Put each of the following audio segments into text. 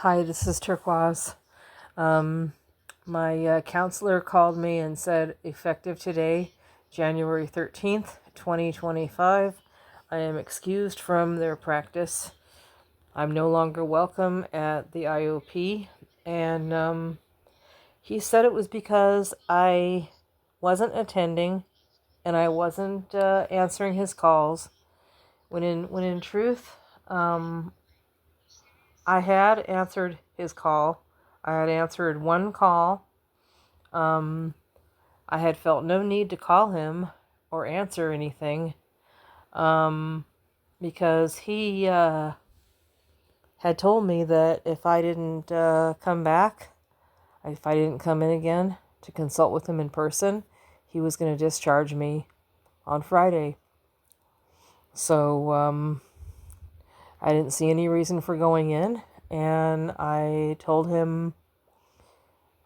Hi, this is Turquoise. My counselor called me and said, effective today, January 13th, 2025, I am excused from their practice. I'm no longer welcome at the IOP. And he said it was because I wasn't attending and I wasn't answering his calls. When in truth, I had answered his call. I had answered one call. I had felt no need to call him or answer anything because he had told me that if I didn't come back, if I didn't come in again to consult with him in person, he was going to discharge me on Friday. So I didn't see any reason for going in, and I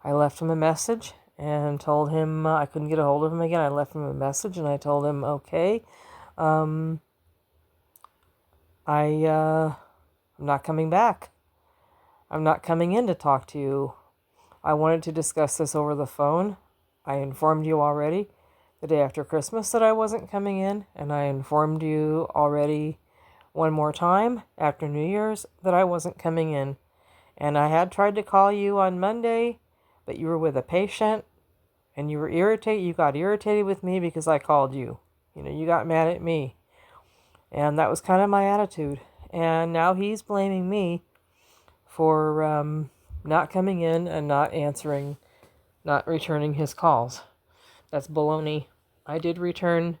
left him a message and told him I couldn't get a hold of him again. I left him a message and I told him, okay, I'm not coming back. I'm not coming in to talk to you. I wanted to discuss this over the phone. I informed you already the day after Christmas that I wasn't coming in, and I informed you already one more time after New Year's that I wasn't coming in. And I had tried to call you on Monday, but you were with a patient and you were irritated. You got irritated with me because I called you. You got mad at me. And that was kind of my attitude. And now he's blaming me for not coming in and not answering, not returning his calls. That's baloney. I did return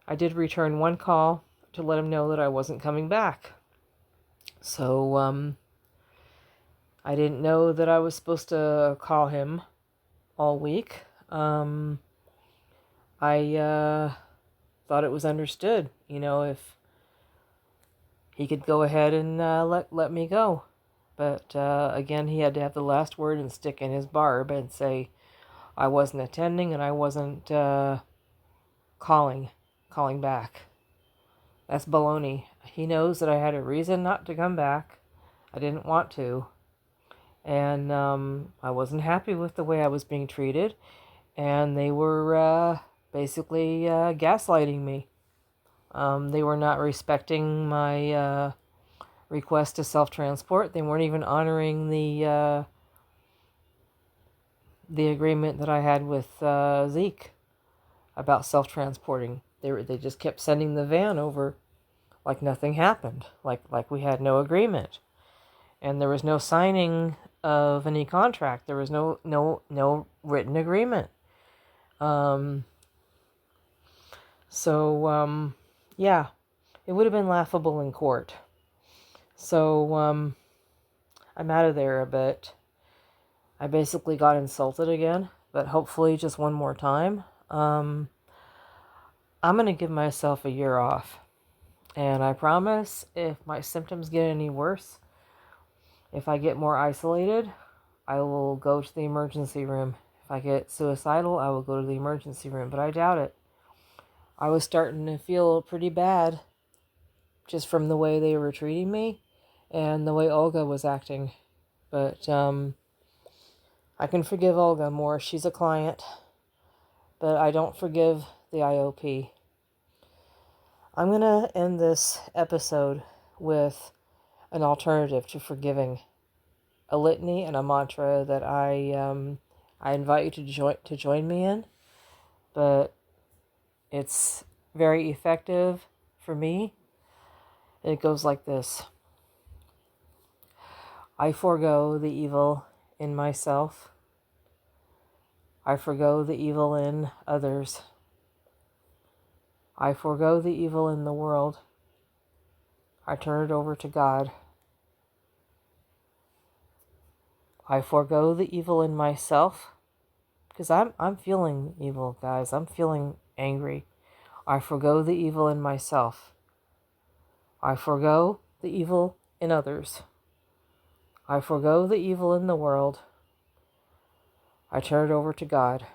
one call to let him know that I wasn't coming back. So I didn't know that I was supposed to call him all week. I thought it was understood, if he could go ahead and let me go. But again, he had to have the last word and stick in his barb and say I wasn't attending and I wasn't calling back. That's baloney. He knows that I had a reason not to come back. I didn't want to. And I wasn't happy with the way I was being treated. And they were basically gaslighting me. They were not respecting my request to self-transport. They weren't even honoring the agreement that I had with Zeke about self-transporting. They just kept sending the van over like nothing happened, like we had no agreement, and there was no signing of any contract. There was no written agreement. So yeah, it would have been laughable in court. So I'm out of there a bit. I basically got insulted again, but hopefully just one more time. I'm going to give myself a year off. And I promise if my symptoms get any worse, if I get more isolated, I will go to the emergency room. If I get suicidal, I will go to the emergency room, but I doubt it. I was starting to feel pretty bad just from the way they were treating me and the way Olga was acting. But I can forgive Olga more. She's a client. But I don't forgive the IOP. I'm going to end this episode with an alternative to forgiving. A litany and a mantra that I invite you to join me in. But it's very effective for me. It goes like this. I forgo the evil in myself. I forgo the evil in others. I forgo the evil in the world. I turn it over to God. I forgo the evil in myself because I'm feeling evil, guys. I'm feeling angry. I forgo the evil in myself. I forgo the evil in others. I forgo the evil in the world. I turn it over to God.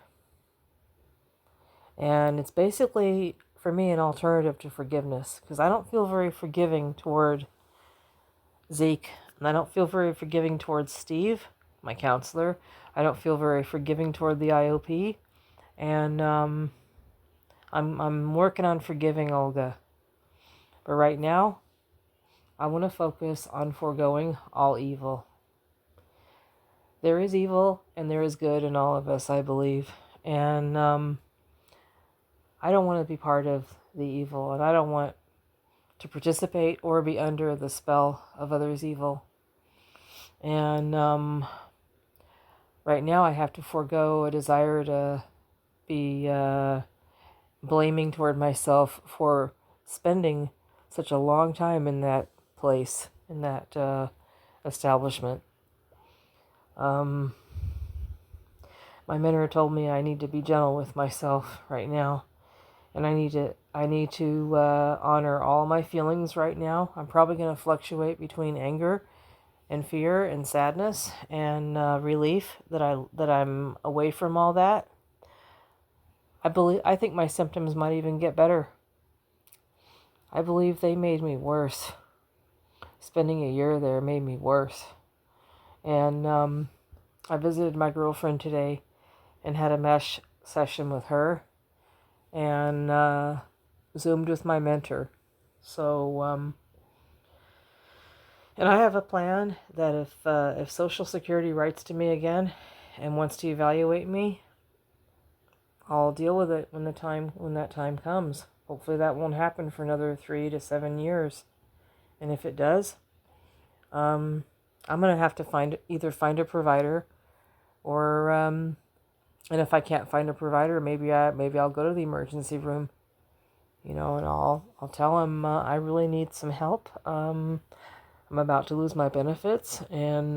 And it's basically, for me, an alternative to forgiveness because I don't feel very forgiving toward Zeke. And I don't feel very forgiving towards Steve, my counselor. I don't feel very forgiving toward the IOP. And I'm working on forgiving Olga. But right now, I want to focus on foregoing all evil. There is evil and there is good in all of us, I believe. And I don't want to be part of the evil, and I don't want to participate or be under the spell of others' evil. And right now I have to forego a desire to be blaming toward myself for spending such a long time in that place, in that establishment. My mentor told me I need to be gentle with myself right now, and I need to honor all my feelings right now. I'm probably going to fluctuate between anger and fear and sadness and relief that I'm away from all that. I think my symptoms might even get better. I believe they made me worse. Spending a year there made me worse. And I visited my girlfriend today and had a mesh session with her and Zoomed with my mentor. So, and I have a plan that if Social Security writes to me again and wants to evaluate me, I'll deal with it when that time comes. Hopefully that won't happen for another 3 to 7 years. And if it does, I'm going to have to either find a provider or, and if I can't find a provider, maybe I'll go to the emergency room, and I'll tell them I really need some help. I'm about to lose my benefits and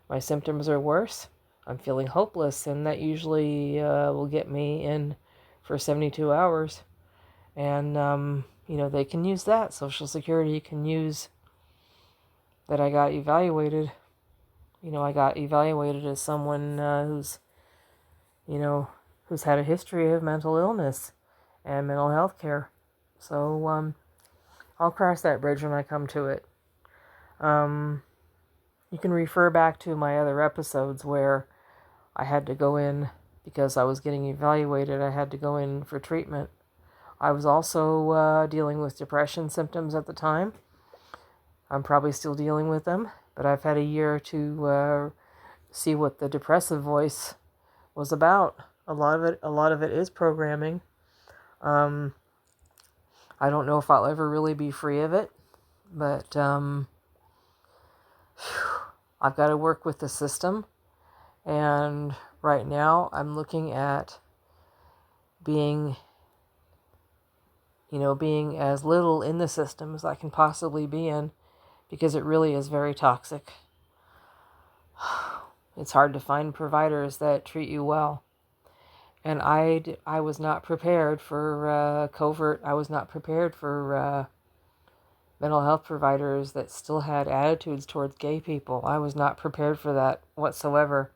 my symptoms are worse. I'm feeling hopeless, and that usually will get me in for 72 hours. And, they can use that. Social Security can use that I got evaluated. I got evaluated as someone who's had a history of mental illness and mental health care. So I'll cross that bridge when I come to it. You can refer back to my other episodes where I had to go in because I was getting evaluated. I had to go in for treatment. I was also dealing with depression symptoms at the time. I'm probably still dealing with them, but I've had a year to see what the depressive voice was about. A lot of it is programming. I don't know if I'll ever really be free of it, but I've got to work with the system. And right now I'm looking at being as little in the system as I can possibly be in, because it really is very toxic. It's hard to find providers that treat you well. And I was not prepared for covert. I was not prepared for mental health providers that still had attitudes towards gay people. I was not prepared for that whatsoever.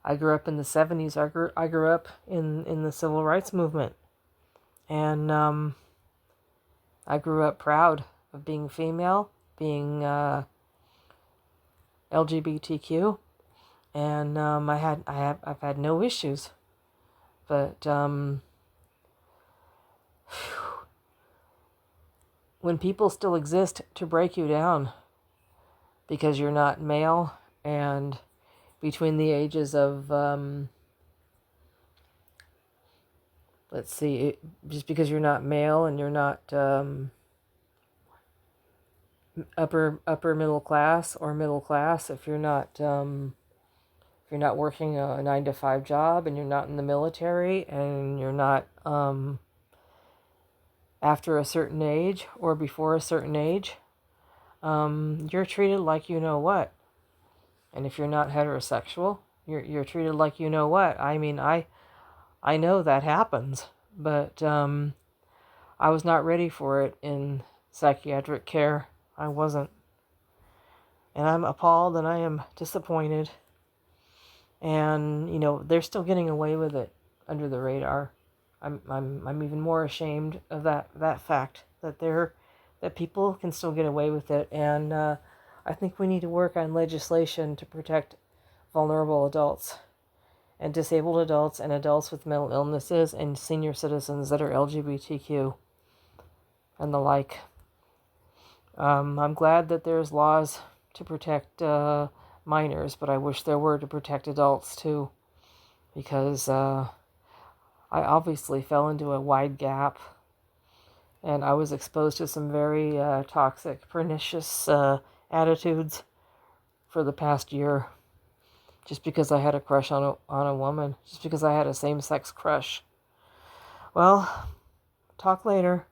I grew up in the 70s. I grew up in the civil rights movement. And I grew up proud of being female, being LGBTQ, and I've had no issues. But when people still exist to break you down because you're not male and between the ages of just because you're not male and you're not upper middle class or middle class, if you're not working a 9-to-5 job and you're not in the military and you're not after a certain age or before a certain age, you're treated like you know what. And if you're not heterosexual, you're treated like you know what. I mean, I know that happens, but I was not ready for it in psychiatric care. I wasn't. And I'm appalled and I am disappointed. And, they're still getting away with it under the radar. I'm even more ashamed of that fact that people can still get away with it. And I think we need to work on legislation to protect vulnerable adults and disabled adults and adults with mental illnesses and senior citizens that are LGBTQ and the like. I'm glad that there's laws to protect minors, but I wish there were to protect adults too, because I obviously fell into a wide gap, and I was exposed to some very toxic, pernicious attitudes for the past year, just because I had a crush on a woman, just because I had a same-sex crush. Well, talk later.